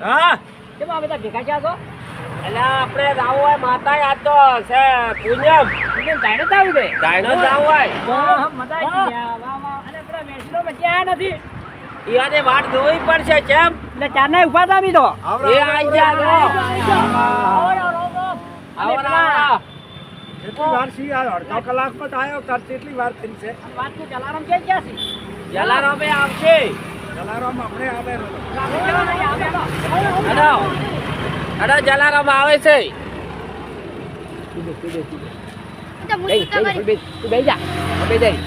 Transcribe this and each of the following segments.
હા કેમ આ બધા ભેગા થયા છો? એટલે આપણે જાવું હોય માતા આજ તો છે પૂનમ ધાયણો જ આવ્યું છે. ધાયણો જાવું હોય વાહ, મજા આવી ગઈ. વાહ, વાહ. અને પેલા વેસલો પછી આયા નથી. ઈયાને વાટ જોવી પડશે કેમ એટલે ચારના ઉભા હતા અમે તો. એ આઈ જા જો કેટલી વાર સી આ અડધો કલાકમાં જ આવ્યો તાર કેટલી વાર થઈ છે વાતનું જલારામ ક્યાં ગયા છે? જલારામે આવશે જલારામ આપણે આવે આપણે કેવા નહીં આવે તો. હેડો હેડો જલારામ આવે છે તું બેસી જા. બે જઈ.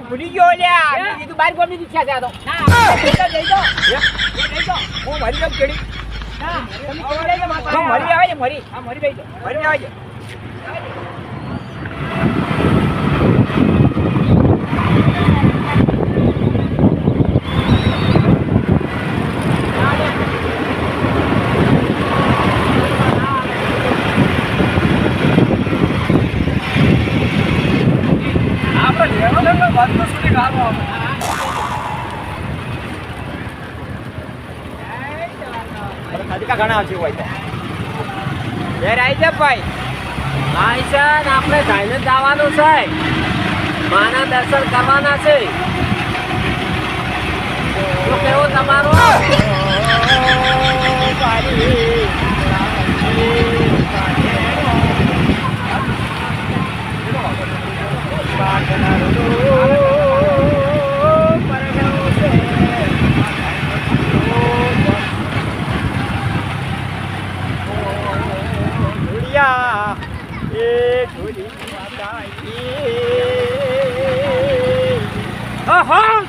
ભૂલી ગયો લ્યા કીધું બાર ગોમની ઈચ્છા છે આ તો ના આપણે લઈ દો. હું મરી ગયો કેડી ના તમે કેવી લઈ જાઓ માતા. મરી આવે છે મરી હા મરી બેસી જાઓ. મરી આવે છે ઘણા આવશે હોય તો ઘેર આવી જા ભાઈ ભાઈ છે ને આપણે ગાયને જવાનું છે માના દર્શન કરવાના છે તો કેવો તમારો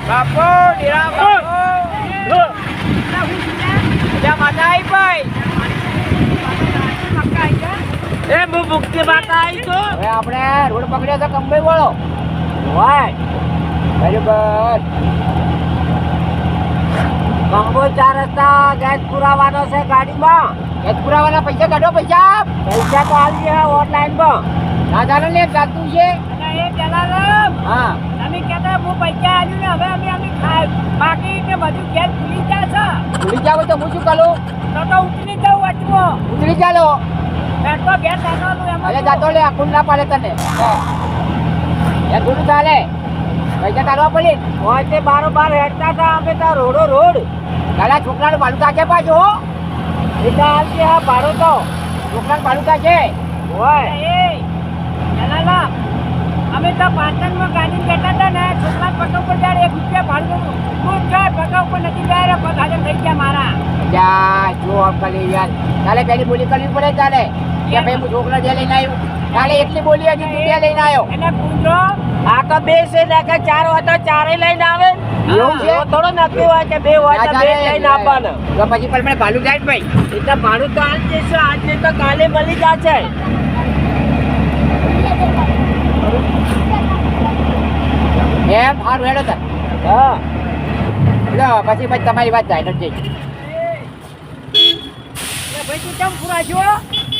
બાપો ડીરા બાપો માતા આવી ભાઈ એ હું મુક્તિ માતા આવી છું હવે આપણે રોડ પકડ્યો તો કંબઈ વાળો હોય બરોબર કંબોઈ 4 રસ્તા ગેસ પુરાવાનો છે ગાડીમાં ગેસ પુરાવાના પૈસા કાઢો પૈસા તો આવી ગયા ઓનલાઈનમાં દાદાને લે જાતું છે અને એ જલારામ હા તમે કહેતા હું પૈસા આવ્યું ને હવે અમે ખાય બાકી કે બધું ઘેર ભૂલી ગયા છે. ભૂલી જાવ તો હું શું કરું તો ઉતરી જાઉં વચમાં. ઉતરી ચાલો બેઠ તો ઘેર જવાનું એમાં અરે જાતો લે આખું ના પાડે તને એ ગુરુ ચાલે પૈસા કાઢવા પડી હોય તે બારોબાર હેડતા હતા અમે ત્યાં રોડો રોડ ગાલા છોકરાનું ભાડું કાચે પાછો એટલે આવશે હા ભાડો તો છોકરાનું ભાડું કાચે હોય એ જલારામ અમે તો પાટણમાં ગાડી બેઠા હતા ને છોકરા પગ ઉપર જાય 1 રૂપિયા ભાડું હું જાય પગ ઉપર નથી જાય પગ હાજર થઈ ગયા મારા. જા જો અંકલ યાર ચાલે પેલી બોલી કરવી પડે ચાલે કે ભાઈ હું છોકરા જે લઈને આવ્યો ચાલે એટલી બોલી હજી તું ત્યાં લઈને આવ્યો એને પૂંજો આ તો 2 છે ને કે 4 હોય તો 4 લઈને આવે એવું છે થોડો નક્કી હોય કે 2 હોય તો 2 લઈને આવવાના તો પછી પણ મને ભાડું જાય ભાઈ એટલે ભાડું તો આજ દેશે આજે તો કાલે મળી જશે એમ સારું હેડો તાર હા લો પછી તમારી વાત જાય નથી ભાઈ તું કેમ ફુરાજો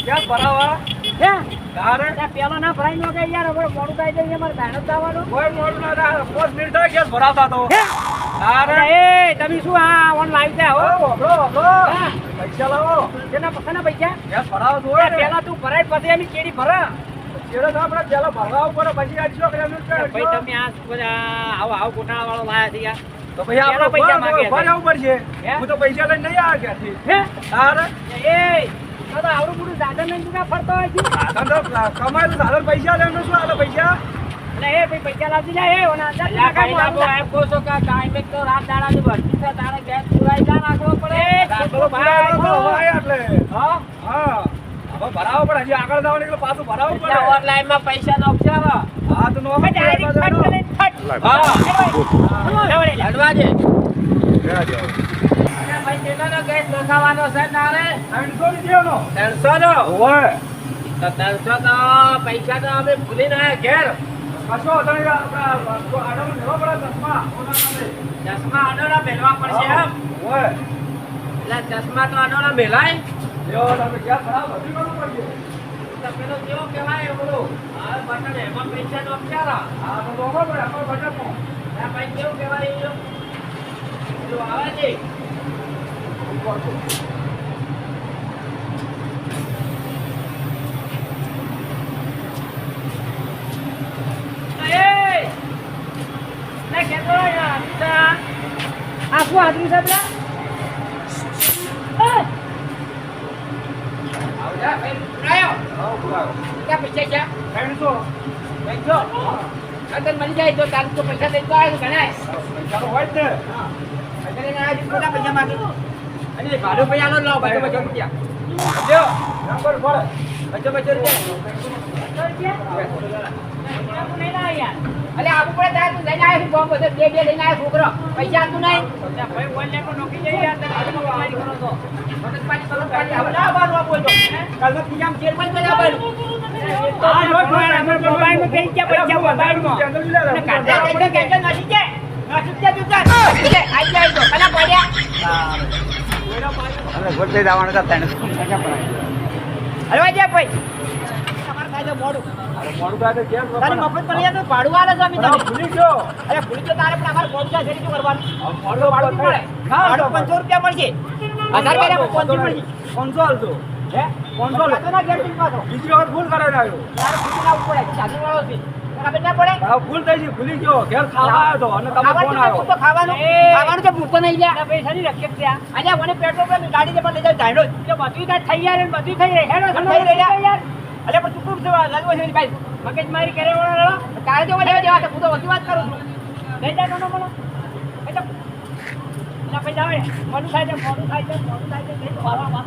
ક્યાં ભરાવા હે તારે પેલા ના ભરાઈ નો કે યાર હવે મોડું થાય છે અમારે ધાણો જવાનું. કોઈ મોડ ના થાય 5 મિનિટ થાય ક્યાં ભરાતા તો તારે એ તમે શું આ ઓન લાઈવ છે હો પૈસા લાવો કેના પૈસા ક્યાં ભરાવા જોવે ને પેલા તું ભરાય પછી એની કેડી ભરા ચેડો તો આપણે પેલા ભરવા ઉપર પછી 800 ગ્રામ ભાઈ તમે આ આવો ગોટાળા વાળો લાયા છે યાર તો પછી આપણે એના પૈસા ઉભા માંગે ઉભા રહેવું પડશે. હે? હું તો પૈસા લઈને નહીં આવ્યો ક્યાંથી. હે તારે એ તો આવડું બધું સાધન લઈને તું ક્યાં ફરતો હોય છે? સાધન તો કમાય તો સાધન પૈસા લે એમને શું આલે પૈસા? એટલે એ ભાઈ પૈસા લાવતી જાય એ ઓના અંદર અલ્યા ભાઈલા બો એમ કહો છો કે ટાઈમે તો રાત દાડાની ભરતી છે, તારે ગેસ પુરાઈ જા નાખવો પડે. પેલો ભરાવો તો હોય એટલે. હા? હા હવે ભરાવો પડે હજી આગળ જવાનું એટલે પાછું ભરાવવું એટલે પડે. ઓનલાઈનમાં પૈસા નોખશે હવે. હા તો નો ભાઈ ડાયરેક્ટ ફટ કરીને ફટ. હા. જવડે. હલવા દે. અલ્યા ભાઈ કેટલાનો ગેસ નખાવાનો છે તારે? 300 રૂપિયાનો. 300 નો? હોય. તો 300 તો પૈસા તો અમે ભૂલીને આયા ઘેર. કશો વાંધો નહીં. આપણે આડો લેવો પડે ચશ્મા. ઓના નામે. ચશ્મા આડોના મેલવા પડશે એમ? હોય. એટલે ચશ્મા તો આડોના મેલાય? લ્યો તમે ક્યાં ખરાબ બધું કરવું પડશે. તો પેલો કેવો કહેવાય પેલું? હા, બટન એમાં પૈસા નોખ્યા. હા તો દોડો પડે આપણે બટનમાં. આ ભાઈ કેવું કહેવાય એ? પેલું આવે છે. એ લે કેતો યાર આ શું આદમી છે પેલા? આવ જા ભાઈ પુરાયો. હા બોલાવો. ક્યાં પૈસા છે? 300. પૈસો? અંદર મળી જાય તો તારું તો પૈસા દઈ તો આવે તો ગણાય. પૈસા તો હોય જ ને. પૈસા લઈને આવ્યા છે, ખોટા પૈસા માંગે. અને ભાડું પૈસા નો લાવો, બચો બચો રૂપિયા. લ્યો, નંબર પડે. બચો બચો રૂપિયા. અલે આવું પડે તારે તું લઈને આવ્યો છું બોમ્બ બધો બે લઈને આવ્યો છોકરો. પૈસા આપતું નહીં. ભાઈ બોલને કો નોકી જઈ યાર તને આજમાં કમાણી કરો તો. મગજમારી કરો તારી. હવે ના આવવાનું આ બોલતો. કાલનો પૂજામાં ચેરમેન બની આવવાનું. આ જો મોબાઈલમાં કઈ ગયા પૈસા મોબાઈલમાં ચેનલ બી લે. અને કાઢા એટલે કેન્સલ નથી છે. નથી છે દુકાન. આઈ જાય તો કલા પડ્યા. હલવા જા ભાઈ. તમારે થાય તો મોડું. મોડું થાય તો કેમ તારી મફત પર અહીંયા તો ભાડું આલે છે અમે તને. ભૂલી ગયો. અરે ભૂલી તો તારે પણ અમારે પહોંચવા છે શું કરવાનું? મોડું ભાડું નહીં મળે. ભાડું 500 રૂપિયા મળશે. 1000 રૂપિયા 500 મળશે. 500 હાલજો. હે? 500 લે. પાછો ના ઘેર જઈને પાછો. બીજી વખત ભૂલ કરાવી આવ્યો. તારે ભૂલી ના ઉપર સાધુ વાળો છે. તને ખબર ના પડે? હા, ભૂલ થઈ ગઈ, ભૂલી ગયો. ઘેર ખાવા આવ્યો તો અને તમે ફોન ખાવાનું આવ્યો. તો ખાવાનું. ખાવાનું તો ભૂખતો નહીં લ્યા. પૈસા ની રકેબ છે આજે મને પેટ્રોલ પર ગાડી દે પણ લઈ જાવ ધાયડો જ. તો બધું કાંઈ થઈ યાર બધું થઈ રહે હેડો પણ થઈ રહ્યા. અલે પણ તું ખૂબ લાગવો છે ભાઈ. મગજ મારી કરે વાળો તારે જો લેવા દેવા હું તો વધુ વાત કરું છું. લઈ જા કોનો બોલો એ તો ના પૈસા આવે મોડું થાય છે મોડું થાય છે મોડું થાય છે લઈ તો વાવા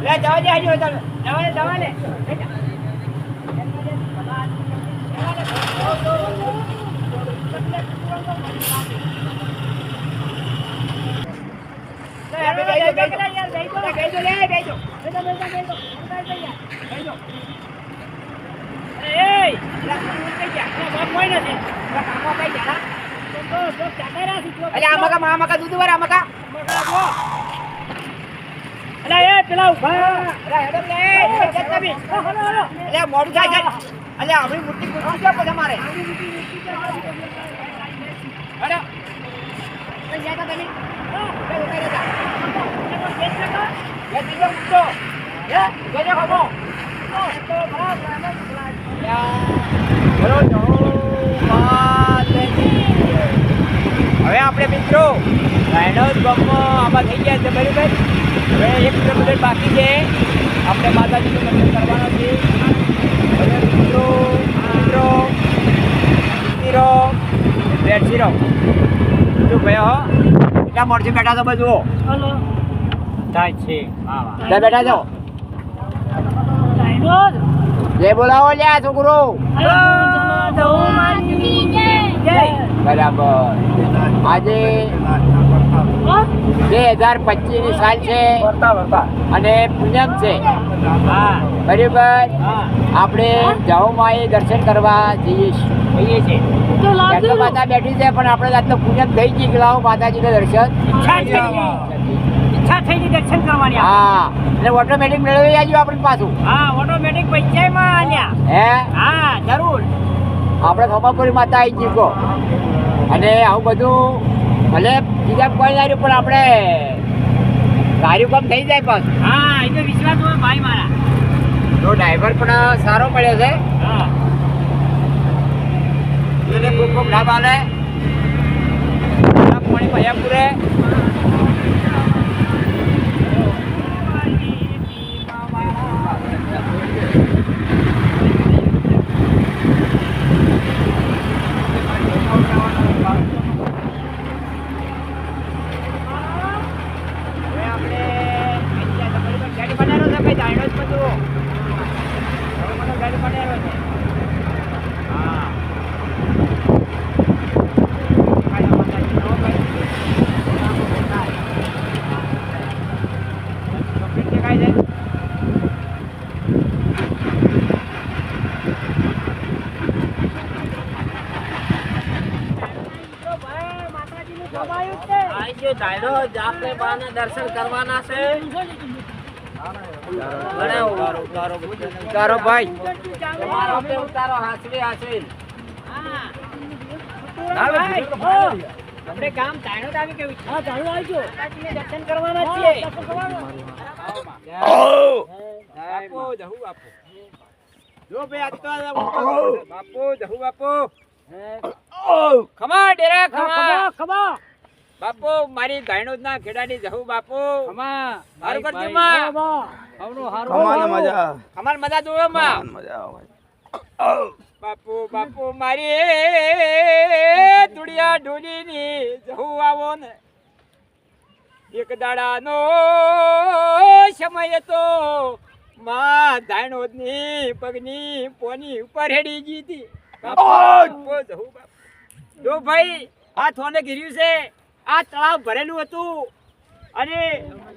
લે જવા દે હજી હોય દવા લે લઈ જા દૂધ વાર આમકા પેલા ઉભા મોડું થાય છે. અલે આપણી મૂર્તિ પૂછવું છે પછી અમારે. હેડો. એ જ્યાં તા તમે. બે ઉતારી જા. એ બીજો મૂકજો. હે? જોજો ખમો. હવે આપણે મિત્રો રાયણોદ ગામમાં આમાં થઈ ગયા છે બરાબર. હવે 1 કિલોમીટર બાકી છે. આપણે માતાજીનું દર્શન કરવાના છે. હવે મિત્રો બેઠી રહો શું ભાઈ હો એટલા મોડથી બેઠા છો બધું થાય છે. હા બેઠા છો જય બોલાવો લ્યા છોકરો. બરાબર. આજે 2025 ની સાલ છે અને પૂનમ છે. બરાબર. આપણે જાઓમાં દર્શન કરવા જઈએ છીએ. માતા બેઠી છે પણ આપણે આજ તો પૂનમ થઈ ગઈ કે લાવો માતાજીના દર્શન. ઈચ્છા થઈ ગઈ દર્શન કરવાની હા એટલે ઓટોમેટિક મેળવી આવજો આપણે પાછું. હા ઓટોમેટિક પૈસામાં આલ્યા હે હા જરૂર આપણે ખમાપુરી માતા આવી ગઈ કહો. અને આવું બધું ભલે બીજા કોઈ આવ્યું પણ આપણે સારું કામ થઈ જાય પણ. હા એ તો વિશ્વાસ હોય ભાઈ મારા. તો ડ્રાઈવર પણ સારો મળ્યો છે. હા એને ખૂબ ખૂબ લાભ આલે. કમાયું છે. આઈ ગયો ધાયડો આપણે બાના દર્શન કરવાના છે. ઉતારો ભાઈ, તમારો કે ઉતારો હાસરી હાસરી. હા. ભાઈ, આપણે ગામ ધાણો જ આવી ગયું છે. હા, ધાણો આવી ગયો. માતાજીને દર્શન કરવાના છીએ. બાપુ જહુ બાપુ. જો ભાઈ આજ તો બાપુ જહુ બાપુ. ખમા ડેરા ખમા. ખમા. બાપુ મારી ધાણો ના ખેડાની જહુ બાપુ. ખમા. હારું કરજો માં. કમાને મજા અમાર મજા જોવે માં. મજા આવે બાપુ બાપુ મારી દુડિયા ઢોલીની જહુ આવો ને એક દાડાનો સમય તો માં ધાણોદની પગની પોની ઉપર હેડી ગઈ હતી. બાપુ જહુ બાપુ. જો ભાઈ આ થોને ઘીર્યું છે, આ તળાવ ભરેલું હતું અને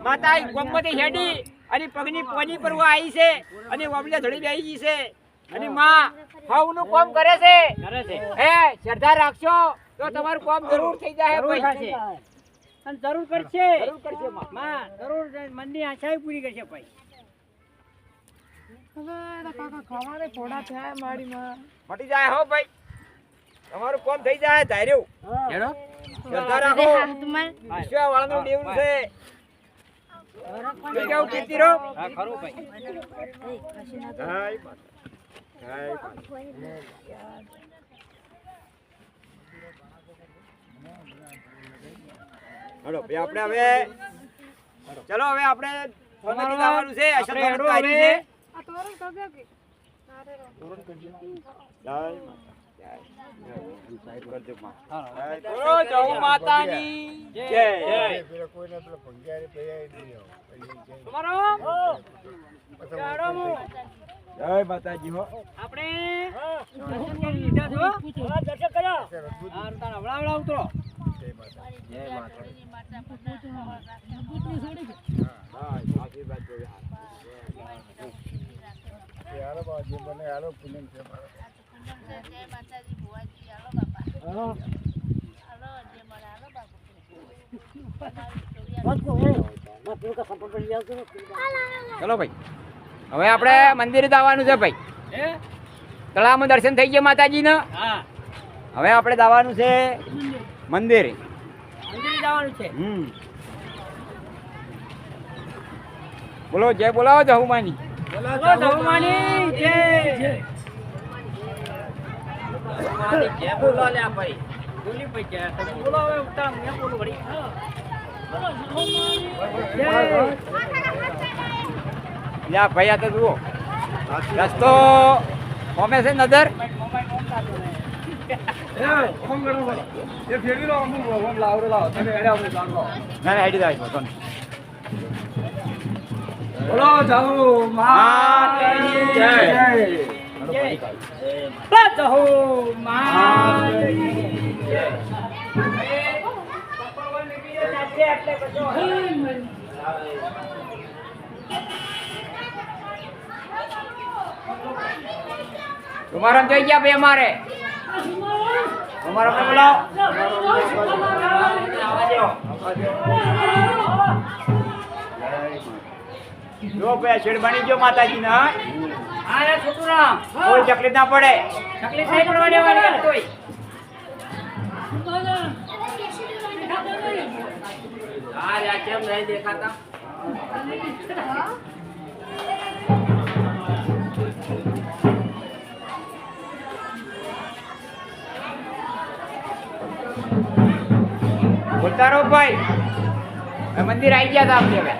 માતા ગોમતી હેડી અને પગની પોની પર આવી છે અને ઓબલે ધડી બેહી ગઈ છે અને માં હવનું કામ કરે છે. હે શ્રદ્ધા રાખશો તો તમારું કામ જરૂર થઈ જાય ભાઈ. અને જરૂર કરશે. જરૂર કરશે માં. માં જરૂર મનની આશા પૂરી કરશે ભાઈ. મટી જાય હો ભાઈ, તમારું કામ થઈ જાય ધાર્યું. હેડો શ્રદ્ધા રાખો. વિશ્વા વાળાનું દેવું છે. કેવું કીર્તિ રહો. હા ખરું ભાઈ. હેડો ભાઈ આપણે હવે ચલો હવે આપણે ફોનથી લાવવાનું છે. અસર હેડો હવે. જય માતાની જય. જય માતાજી હો. આપણે દર્શન કરી લીધા છો. દર્શન કર્યા. હા, તાર હવળા ઉતરો. જય માતાજી. ચલો ભાઈ હવે આપણે મંદિરે જવાનું છે ભાઈ. તળાવમાં દર્શન થઈ ગયા માતાજીના. હા, હવે આપણે જવાનું છે મંદિરે. મંદિરે જવાનું છે. બોલો જય બોલાવો જહુમાની. બોલો ધર્માની જય. જય બોલો લે ભાઈ. બોલી ભાઈ જય. તમે બોલો હવે ઉતાર મેં બોલું વળી. બોલો ધર્માની જય. લ્યા ભાઈ આ તો જુઓ રસ્તો કોમે છે નજર. એ ફેરવી લો અમુક ઓમ લાવરો લાવ તમે એડે આપણે જાણો ના ના હેડી જાય કોને. બોલો જાઉ માતાની જય જહો માતાની જય. તમારા જોઈ ગયા ભાઈ અમારે. તમારા આપણે બોલાવો. જો ભાઈ શેડ બની ગયો માતાજી ના. હા રે છોટુરામ. કોઈ તકલીફ ના પડે. તકલીફ નહીં પડવા દેવાની કોઈ. હા રે કેમ નહીં દેખાતા. બોલતા રહો ભાઈ. મંદિર આવી ગયા હતા આપણે હવે.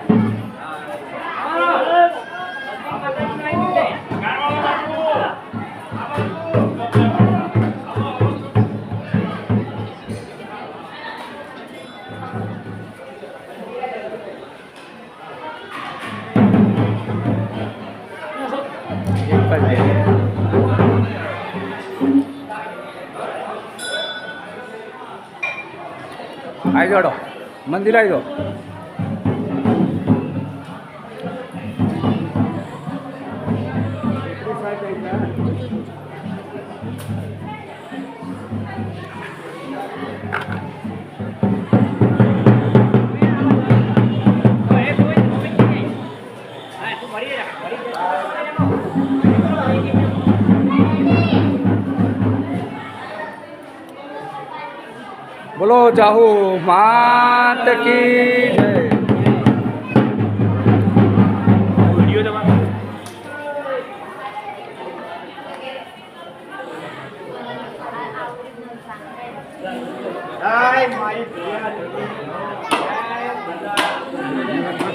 આવી જાડો મંદિર આવી દો. બોલો જાહુ માત કી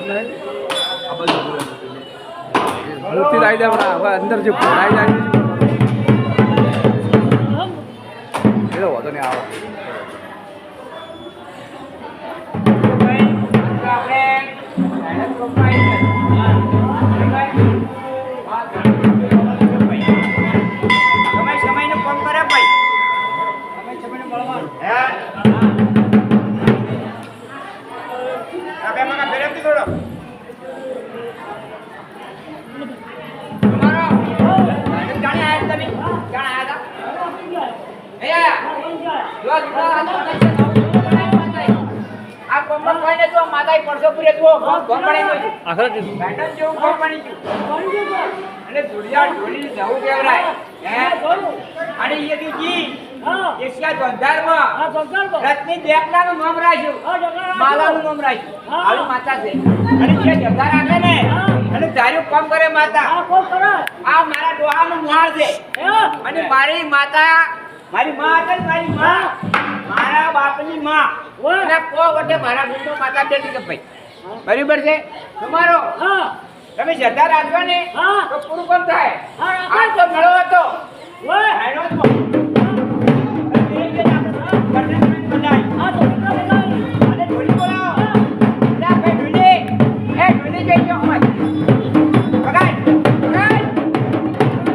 જય. મૂર્તિ લાવી દે હમણાં. હવે અંદર જે ભરાઈ જાય એ વાંધો નહીં આવે. સમયનું કામ કરે ભાઈ. સમયનું બળવાન. આપણે મને ફેરવતી થોડો. તમારો જાણે આયા તમે? જાણે આયા હતા? એ આ કોમર કોઈને જો માતાએ પડસો પૂરે જુઓ કોમણી આખરે કીધું બેટન જેવું કોમણી અને દુનિયા ઢોલી જવું કેવરાય હે અને એ દીજી એશિયા જોંધારમાં રત્ની દેખલાનું નામ રાખ્યું માલાનું નામ રાખ્યું આવી માતા છે અને જે જોંધાર રાખે ને અને ધાર્યું કામ કરે માતા આ મારા ડોહાનું મુહાર છે અને મારી માતા મારી માં છે ને મારી માં મારા બાપની માં અને કો વટે મારા ગુનો માતા બેઠી કે ભાઈ બરાબર છે તમારો તમે શ્રદ્ધા રાખો ને તો પૂરું કામ થાય આ તો મળો હતો હેડો તો અને ઢોલી બોલાવો ના ભાઈ ઢોલી એ ઢોલી જઈ ગયો અમાર પગાય પગાય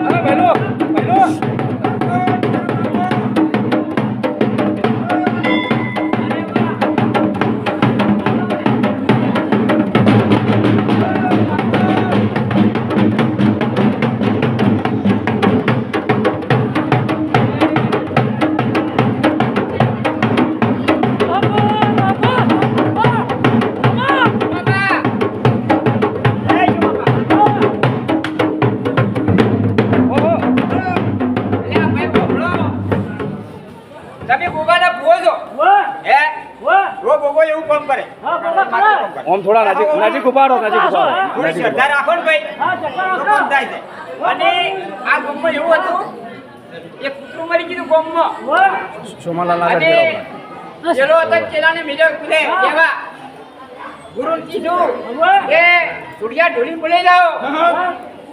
અરે બેલો બેલો તમે ગોગાના ભૂવો છો હે રો ગોગો એવું કામ કરે ઓમ થોડા નજીક ઉભારો નજીક ઉભારો થોડી શ્રદ્ધા રાખો ને ભાઈ તો કામ થાય છે અને આ ગામમાં એવું હતું એક કૂતરું મરી ગયું ગામમાં સોમાલાલ અને ચેલો હતો ચેલાને મિલો કુલે કેવા ગુરુને કીધું કે ઢોળિયા ઢોળી બોલાઈ લાવો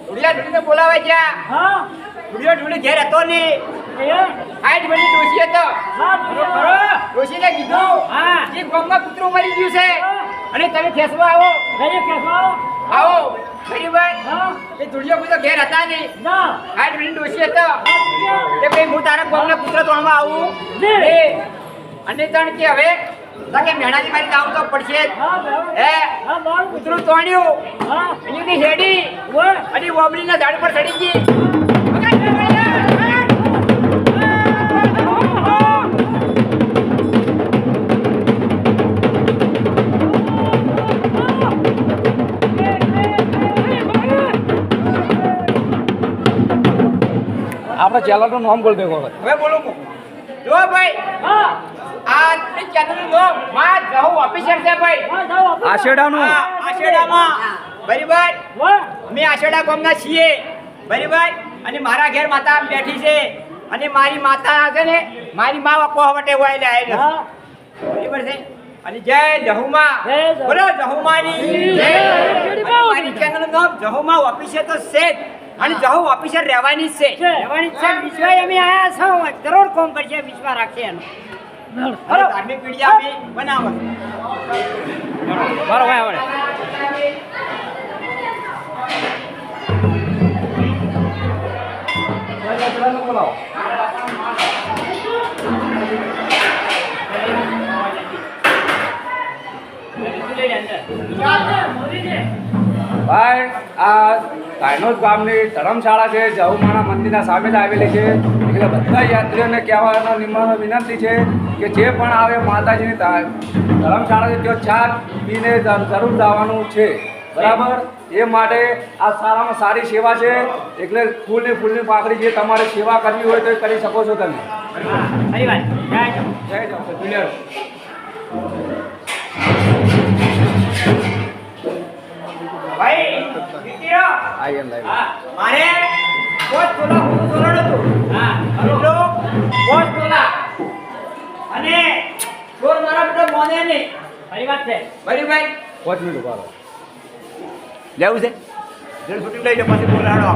ઢોળિયા ઢોળીને બોલાવે જ્યાં ઢોળિયો ઢોળી ઘેર હતો ને હાઈટ બની ડોશી હતો ડોશીને કીધું કે ગામમાં કૂતરું મરી ગયું છે અને તમે ખેસવા આવો આવો બરાબર એ ઢોળિયો કૂતરો ઘેર હતા ને હાઈટ બની ડોશી હતો કે ભાઈ હું તારા ગામના કૂતરો તોડવા આવું અને તણ કે હવે કે મેણાજી મારી દાવ તો પડશે હે કૂતરું તોડ્યું એની હેડી અને ઓબલીના ઝાડ પર ચડી ગઈ આપણે ચેનલનું નામ બોલ દેખો હવે બોલું હું જો ભાઈ આ ચેનલનું નામ માં જાહુ ઓફિસર છે ભાઈ આશેડાનું આશેડામાં બરાબર અમે આશેડા ગામના છીએ બરાબર અને મારા ઘેર માતા બેઠી છે અને મારી માતા છે ને મારી માં વકો વટે વાયલે આવેલા બરાબર છે અને જય જહુમા બોલો જહુમાની જય મારી ચેનલનું નામ જહુમા ઓફિસર તો છે અને જહુ ઓફિસર રહેવાની જ છે વિશ્વાય અમે આયા છો કરોડ કોમ કરશે વિશ્વા રાખીએ એનો ધાર્મિક પીડિયા અમે બનાવો બરાબર આવડે બોલાવો ભાઈ આ કાયનોજ ગામની ધર્મશાળા છે જહુમાના મંદિરના સામે જ આવેલી છે એટલે બધા યાત્રીઓને કહેવાનો નિમણૂક વિનંતી છે કે જે પણ આવે માતાજીની ધર્મશાળા છે ત્યાં ચા પીને જરૂર જવાનું છે બરાબર એ માટે આ સારામાં સારી સેવા છે એટલે ફૂલની પાકડી જે તમારે સેવા કરવી હોય તો એ કરી શકો છો તમે હા ખરી વાત જય જાઓ. જય જાઓ ક્લિયર ભાઈ દીકરીઓ, આઈ એમ લાઈવ હા મારે પોચ તોલા હું સોરણ હતું. હા એટલો પોચ તોલા અને ચોર મારા બેટો મોને નહીં. ખરી વાત છે. બરી ભાઈ 5 મિનિટ ઉભા રહો લેવું છે જેલ છૂટી લઈ લે પછી બોલાડો.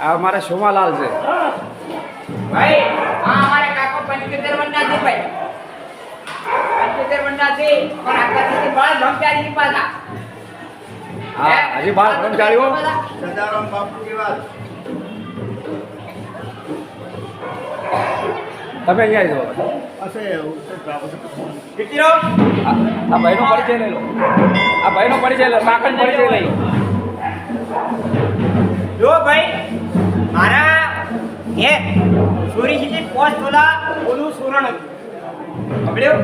આ અમારા સોમાલાલ છે ભાઈ હા અમારે કાકો 75 વર્ષના છે ભાઈ. 75 વર્ષના છે પણ આકાશથી બાળ ધમકારી પાછા. હા હજી 12 કર્મચારીઓ સદારામ બાપુ की बात તમે અહીંયા આવી જાઓ असे उससे बाबू से દીકરીઓ, આ ભાઈનો પરિચય લઈ લો આ ભાઈનો પરિચય લો કાકાનો પરિચય લઈ લો જો ભાઈ મારા એ ચોરી સીધી પોચ તોલા ઓલું સોરણ હતું. ખબર્યું?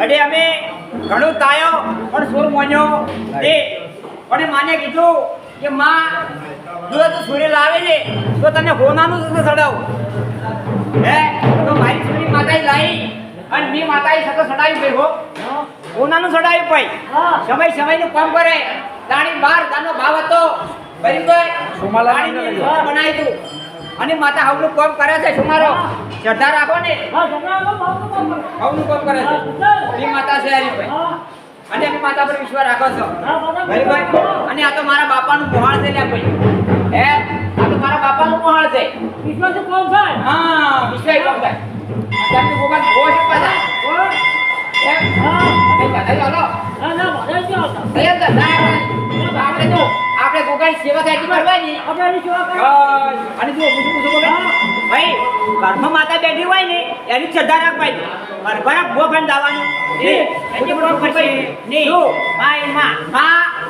અડે અમે ઘણું તાયો પણ સોર મોન્યો એ પણ માને કીધું કે માં જો તું સૂર્ય લાવે ને તો તને હોનાનું જ સડાવું. હે તો મારી સૂરી માતાએ લાવી અને મી માતાએ સતો સડાવી ભાઈ હો હોનાનું સડાવ્યું ભાઈ. સમય સમયનું કામ કરે તાણી બાર તાનો ભાવ હતો બરાબર સોમાલાલ પાણીની સોળ બનાવી તું અને માતા હવનું કામ કરે છે સુમારો શ્રદ્ધા રાખો ને હા જમણા બાપુ બાપુ. હવનું કામ કરે છે મી માતા છે હરીભાઈ અને અમે માતા પર વિશ્વાસ રાખો છો બરાબર અને આ તો મારા બાપાનું પહાડ છે લ્યા ભાઈ હે આ તો મારા બાપાનું પહાડ છે વિશ્વાસ કોણ થાય? હા વિશ્વાસ કામ થાય અત્યારથી ભગવાન બહુ છે પાછા હે હા કઈ કાઢાઈ ચાલો ના ના ભલે જ આવતા. તૈયાર થા ના આપણે જો આપણે ભગવાન સેવા થાય કે મળવાની આપણે એની સેવા કરો. અને જો પૂછું ભાઈ ઘરમાં માતા બેઠી હોય ને એની શ્રદ્ધા રાખવાની ઘરમાં ભોગન દાવાનું એની પણ કરશે નહીં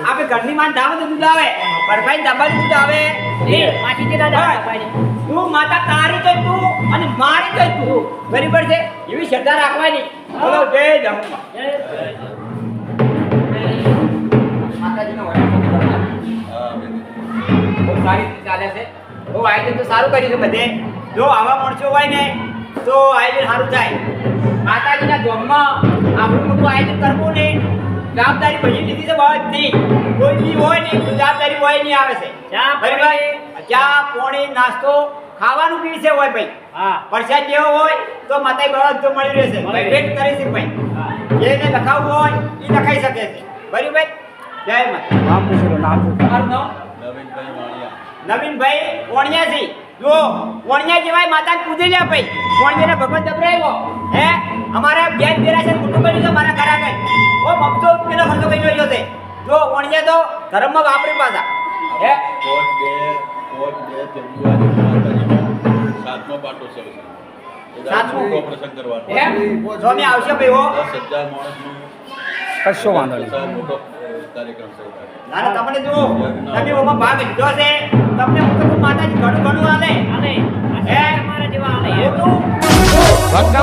આપણે ઘરની માં દાવા તો દૂધ આવે ભરભાઈ દાબાનું દૂધ આવે માછી જે દાદા પાડે. તું માતા તારી તો તું અને મારી તો તું બરાબર છે એવી શ્રદ્ધા રાખવાની બોલો જય જમવા માતાજીનો વડો બહુ સારી રીતે ચાલે છે બહુ આયોજન તો સારું કર્યું છે બધે જો આવા માણસો હોય ને તો આયોજન સારું થાય માતાજીના ધોમમાં આપણું મોટું આયોજન કરવું ને જવાબદારી ભજી લીધી છે બધી કોઈ બી હોય ને જવાબદારી હોય નહીં આવે છે બરાબર ચા પોણી નાસ્તો ખાવાનું બી છે હોય ભાઈ હા પ્રસાદ જેવો હોય તો માતાએ બધું મળી રહેશે વેટ કરે છે ભાઈ જેને લખાવવું હોય એ લખાઈ શકે છે બરાબર જય માતા નામ પૂછી લો નામ પૂછો તમારું નામ નવીનભાઈ વણિયાજી જો વણિયા જેવાય માતાને પૂજી લ્યા ભાઈ વણિયાને ભગવાન દબરાવ્યો હે અમારા બેન બેરાસર કુટુંબ બની ગયો મારા ઘરા કઈ ઓ મમતો પેલો ખર્ચો કઈ રહ્યો છે જો વણિયા તો ધર્મમાં વાપરી પાછા હે કોટ બે ફેબ્રુઆરી માતાજીનો 7મો પાટોત્સવ છે. સાતમો. મોટો પ્રસંગ કરવાનો. હે જો અમે આવશે ભાઈ હો 10,000 માણસનો કશો વાંધો નહીં પ્રસાદ મોટો કાર્યક્રમ છે. નાના તમને જો તમે ઓમાં ભાગ લીધો છે તમને હું માતાજી ઘણું ઘણું આલે અને હે અમારા જેવા આલે. મોટું ભક્ત